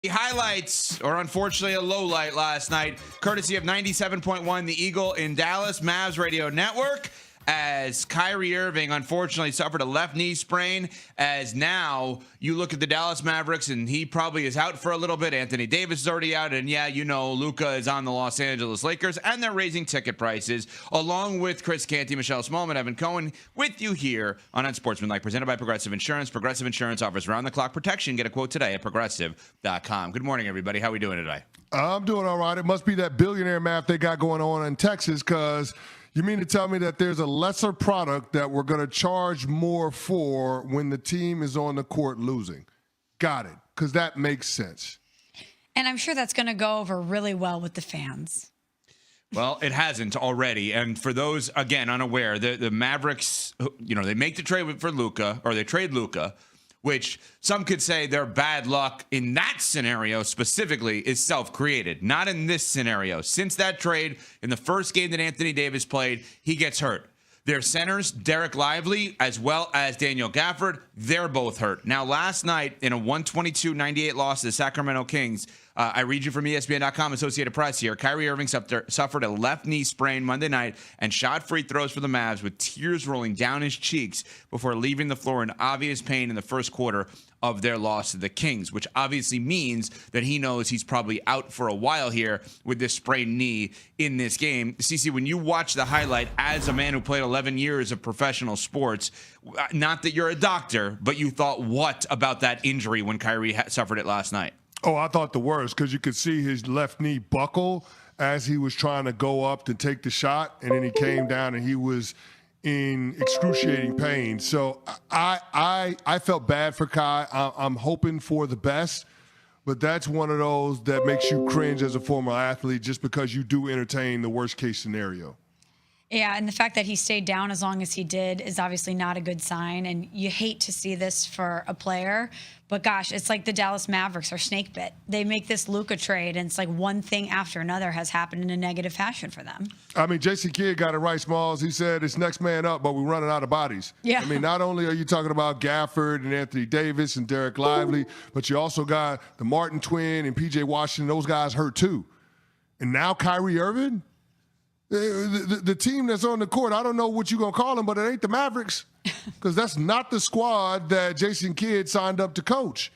The highlights, or unfortunately a low light last night, courtesy of 97.1 The Eagle in Dallas, Mavs Radio Network, as Kyrie Irving unfortunately suffered a left knee sprain, as now you look at the Dallas Mavericks and he probably is out for a little bit. Anthony Davis is already out, and yeah, you know, Luka is on the Los Angeles Lakers, and they're raising ticket prices, along with Chris Canty, Michelle Smallman, Evan Cohen, with you here on Unsportsmanlike, presented by Progressive Insurance. Progressive Insurance offers round-the-clock protection. Get a quote today at Progressive.com. Good morning, everybody. How are we doing today? I'm doing all right. It must be that billionaire math they got going on in Texas, because you mean to tell me that there's a lesser product that we're going to charge more for when the team is on the court losing? Got it, because that makes sense. And I'm sure that's going to go over really well with the fans. Well, it hasn't already. And for those, again, unaware, the Mavericks, you know, they make the trade for Luka, or they trade Luka, which some could say their bad luck in that scenario specifically is self-created. Not in this scenario. Since that trade, in the first game that Anthony Davis played, he gets hurt. Their centers, Derek Lively, as well as Daniel Gafford, they're both hurt. Now, last night, in a 122-98 loss to the Sacramento Kings, I read you from ESPN.com, Associated Press here. Kyrie Irving suffered a left knee sprain Monday night and shot free throws for the Mavs with tears rolling down his cheeks before leaving the floor in obvious pain in the first quarter of their loss to the Kings, which obviously means that he knows he's probably out for a while here with this sprained knee in this game. CeCe, when you watch the highlight as a man who played 11 years of professional sports, not that you're a doctor, but you thought what about that injury when Kyrie suffered it last night? Oh, I thought the worst, because you could see his left knee buckle as he was trying to go up to take the shot, and then he came down and he was in excruciating pain. So I felt bad for Kai. I'm hoping for the best, but that's one of those that makes you cringe as a former athlete just because you do entertain the worst case scenario. Yeah, and the fact that he stayed down as long as he did is obviously not a good sign, and you hate to see this for a player. But gosh, it's like the Dallas Mavericks are snake bit. They make this Luka trade, and it's like one thing after another has happened in a negative fashion for them. I mean, Jason Kidd got it right, Smalls. He said it's next man up, but we're running out of bodies. Yeah. I mean, not only are you talking about Gafford and Anthony Davis and Derek Lively, but you also got the Martin twin and P.J. Washington. Those guys hurt too. And now Kyrie Irving? The team that's on the court, I don't know what you're going to call them, but it ain't the Mavericks, because that's not the squad that Jason Kidd signed up to coach.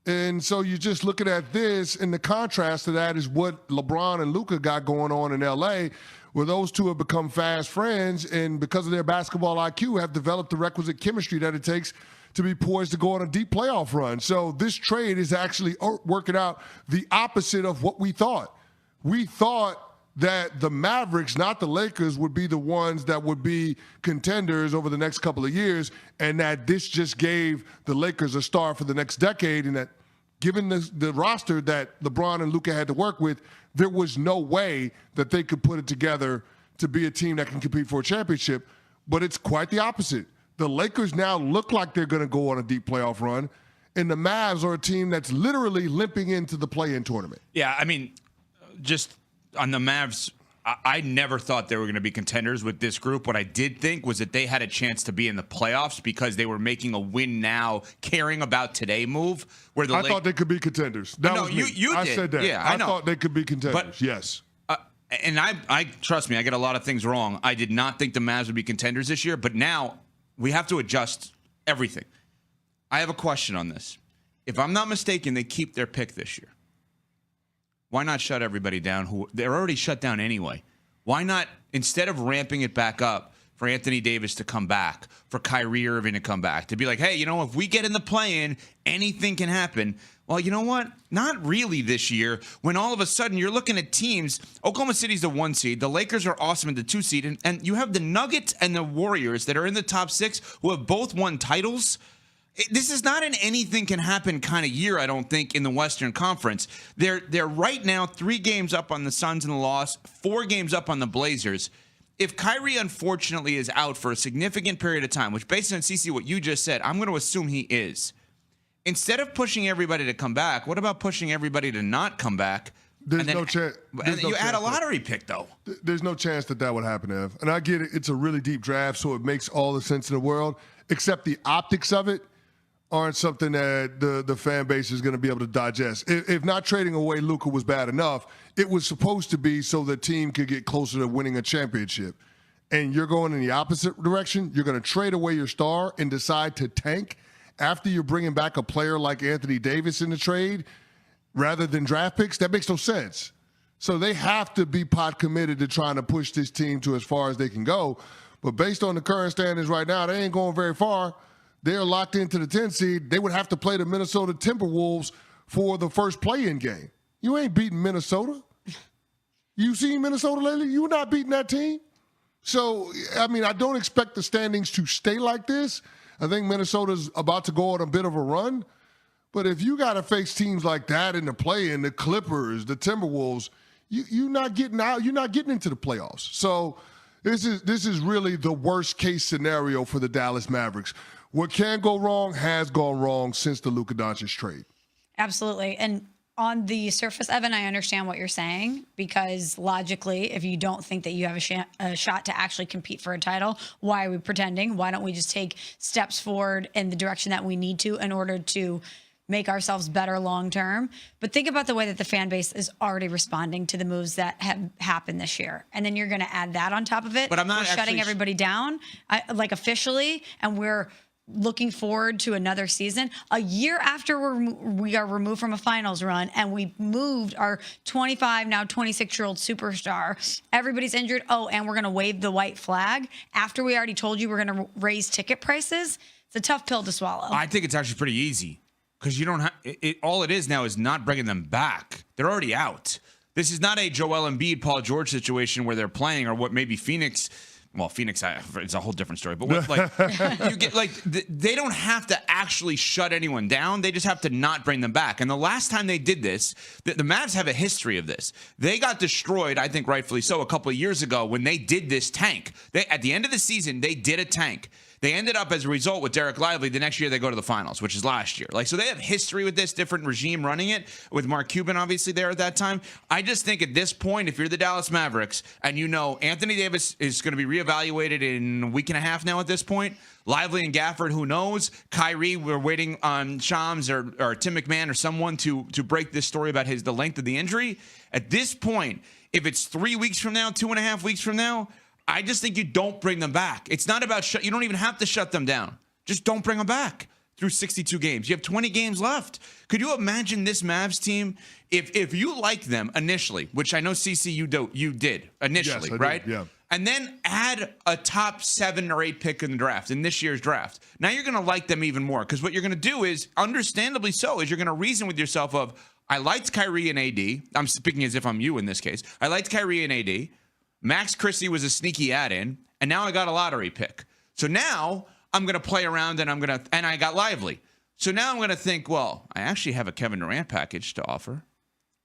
And so you're just looking at this, and the contrast to that is what LeBron and Luka got going on in L.A., where those two have become fast friends, and because of their basketball IQ have developed the requisite chemistry that it takes to be poised to go on a deep playoff run. So this trade is actually working out the opposite of what we thought. We thought that the Mavericks, not the Lakers, would be the ones that would be contenders over the next couple of years, and that this just gave the Lakers a star for the next decade, and that given the roster that LeBron and Luka had to work with, there was no way that they could put it together to be a team that can compete for a championship. But it's quite the opposite. The Lakers now look like they're going to go on a deep playoff run, and the Mavs are a team that's literally limping into the play-in tournament. Yeah, I mean, just on the Mavs, I never thought they were going to be contenders with this group. What I did think was that they had a chance to be in the playoffs because they were making a win now, caring about today move. Where I thought they could be contenders. That was me. You I did. said that. Yeah, I know. thought they could be contenders. But, yes. And I trust me, I get a lot of things wrong. I did not think the Mavs would be contenders this year, but now we have to adjust everything. I have a question on this. If I'm not mistaken, they keep their pick this year. Why not shut everybody down? They're already shut down anyway. Why not, instead of ramping it back up for Anthony Davis to come back, for Kyrie Irving to come back, to be like, hey, you know, if we get in the play-in, anything can happen. Well, you know what? Not really this year, when all of a sudden you're looking at teams. Oklahoma City's the 1 seed. The Lakers are awesome at the 2 seed. And you have the Nuggets and the Warriors that are in the top 6 who have both won titles. This is not an anything can happen kind of year, I don't think, in the Western Conference. They're right now 3 games up on the Suns in the loss, 4 games up on the Blazers. If Kyrie, unfortunately, is out for a significant period of time, which based on CeCe what you just said, I'm going to assume he is. Instead of pushing everybody to come back, what about pushing everybody to not come back? There's no chance. And you add a lottery pick, though. There's no chance that would happen, Ev. And I get it. It's a really deep draft, so it makes all the sense in the world, except the optics of it aren't something that the fan base is going to be able to digest. If not trading away Luka was bad enough, it was supposed to be so the team could get closer to winning a championship. And you're going in the opposite direction. You're going to trade away your star and decide to tank after you're bringing back a player like Anthony Davis in the trade rather than draft picks. That makes no sense. So they have to be pot committed to trying to push this team to as far as they can go. But based on the current standings right now, they ain't going very far. They're locked into the 10 seed. They would have to play the Minnesota Timberwolves for the first play-in game. You ain't beating Minnesota. You seen Minnesota lately? You're not beating that team. So, I mean, I don't expect the standings to stay like this. I think Minnesota's about to go on a bit of a run. But if you got to face teams like that in the play-in, the Clippers, the Timberwolves, you're not getting out. You're not getting into the playoffs. So this is really the worst-case scenario for the Dallas Mavericks. What can go wrong has gone wrong since the Luka Doncic trade. Absolutely. And on the surface, Evan, I understand what you're saying, because logically, if you don't think that you have a shot to actually compete for a title, why are we pretending? Why don't we just take steps forward in the direction that we need to in order to make ourselves better long term? But think about the way that the fan base is already responding to the moves that have happened this year. And then you're going to add that on top of it. But I'm not shutting everybody down, like officially, and we're looking forward to another season a year after we are removed from a finals run, and we moved our 25, now 26-year-old superstar. Everybody's injured. Oh, and we're going to wave the white flag after we already told you we're going to raise ticket prices. It's a tough pill to swallow. I think it's actually pretty easy, because you don't have it. All it is now is not bringing them back. They're already out. This is not a Joel Embiid, Paul George situation where they're playing, or what maybe Phoenix. Well, Phoenix, it's a whole different story. But what, like, you get like they don't have to actually shut anyone down. They just have to not bring them back. And the last time they did this, the Mavs have a history of this. They got destroyed, I think rightfully so, a couple of years ago when they did this tank. At the end of the season, they did a tank. They ended up, as a result, with Derek Lively, the next year they go to the finals, which is last year. Like, so they have history with this, different regime running it, with Mark Cuban obviously there at that time. I just think at this point, if you're the Dallas Mavericks and you know Anthony Davis is going to be reevaluated in a week and a half now at this point, Lively and Gafford, who knows? Kyrie, we're waiting on Shams or Tim McMahon or someone to break this story about the length of the injury. At this point, if it's 3 weeks from now, 2.5 weeks from now, I just think you don't bring them back. It's not about you don't even have to shut them down. Just don't bring them back through 62 games. You have 20 games left. Could you imagine this Mavs team if you liked them initially, which I know CC you did initially, yes, right? Did, yeah. And then add a top 7 or 8 pick in the draft, in this year's draft. Now you're going to like them even more, because what you're going to do is, understandably so, is you're going to reason with yourself of, I liked Kyrie and AD. I'm speaking as if I'm you in this case. I liked Kyrie and AD. Max Christie was a sneaky add-in, and now I got a lottery pick. So now I'm going to play around, and I got Lively. So now I'm going to think, well, I actually have a Kevin Durant package to offer,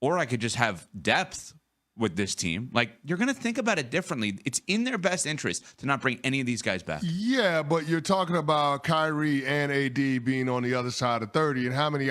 or I could just have depth with this team. Like, you're going to think about it differently. It's in their best interest to not bring any of these guys back. Yeah, but you're talking about Kyrie and AD being on the other side of 30, and how many